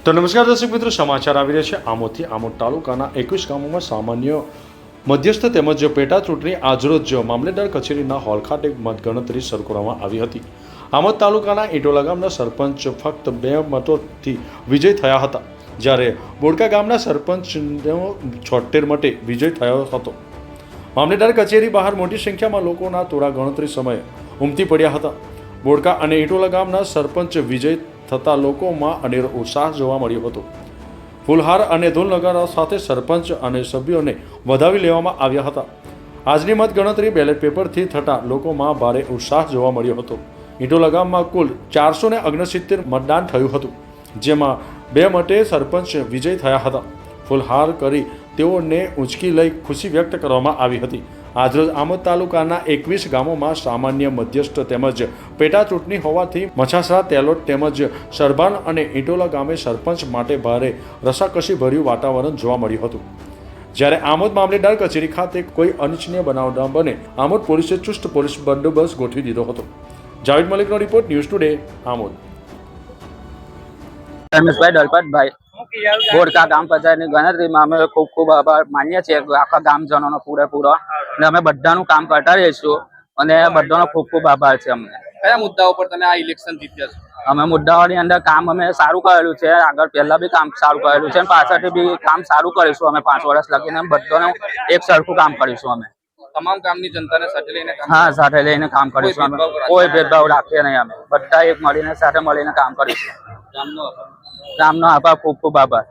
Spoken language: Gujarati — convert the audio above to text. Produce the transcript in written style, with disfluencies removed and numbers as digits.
તો નમસ્કાર દર્શક મિત્રો, સમાચાર આવી રહ્યા છે આમોદથી। આમોદ તાલુકાના 21 ગામોમાં સામાન્ય મધ્યસ્થ તેમજ પેટા ચૂંટણી આજરોજ મામલેદાર કચેરીના હોલ ખાતે મતગણતરી શરૂ કરવામાં આવી હતી। આમોદ તાલુકાના ઈટોલા ગામના સરપંચ ફક્ત 2 મતોથી વિજય થયા હતા, જ્યારે બોડકા ગામના સરપંચનો 76 મતે વિજય થયો હતો। મામલેદાર કચેરી બહાર મોટી સંખ્યામાં લોકોના ટોળા ગણતરી સમયે ઉમટી પડ્યા હતા। બોડકા અને ઈટોલા ગામના સરપંચ વિજય થતા લોકોમાં અનેરો ઉત્સાહ જોવા મળ્યો હતો। ફૂલહાર અને ધૂલ નગારા સાથે સરપંચ અને સભ્યોને વધાવી લેવામાં આવ્યા હતા। આજની મતગણતરી બેલેટ પેપરથી થતા લોકોમાં ભારે ઉત્સાહ જોવા મળ્યો હતો। ઈટોલા ગામમાં કુલ 469 મતદાન થયું હતું, જેમાં 2 મતે સરપંચ વિજય થયા હતા। ફૂલહાર કરી તેઓને ઉંચકી લઈ ખુશી વ્યક્ત કરવામાં આવી હતી। આજરોજ આમોદ તાલુકાના 21 ગામોમાં સામાન્ય મધ્યસ્થ તેમજ પેટા ચૂંટણી હોવાથી મછાસરા, તેલોટ તેમજ સરબાન અને ઈટોલા ગામે સરપંચ માટે ભારે રસાકસી ભર્યું વાતાવરણ જોવા મળ્યું હતું। જ્યારે આમોદ મામલેદાર કચેરી ખાતે કોઈ અનિચ્છનીય બનાવ ન બને, આમોદ પોલીસે ચુસ્ત પોલીસ બંદોબસ્ત ગોઠવી દીધો હતો। જાવેદ મલિકનો report, news today, Amod. Rameshbhai Dalpatbhai, Bodka ગામ પંચાયતની ગણતરીમાં અમે ખૂબ ખૂબ આભાર માનીએ છીએ આખા ગામજનોનો પૂરેપૂરો, અને અમે બધાનું કામ કરતા રહીશું અને બધાનો ખૂબ ખૂબ આભાર છે અમને। કયા મુદ્દાઓ પર તમે આ ઇલેક્શન જીત્યા છો? અમે મુદ્દાઓની અંદર કામ અમે સારું કરેલું છે, આગળ પહેલા બી કામ સારું કરેલું છે અને પાછળથી બી કામ સારું કરીશું। અમે 5 વર્ષ લગીને બધાનું એક સરખું કામ કરીશું। અમે તમામ ગામની જનતાને સાથે લઈને કામ હા, સાથે લઈને કામ કરીશું। અમે કોઈ ભેદભાવ રાખીએ નહીં। અમે બધા એક મળીને સાથે મળીને કામ કરીશું। ગામનો ગામનો આભાર, ખૂબ ખૂબ આભાર।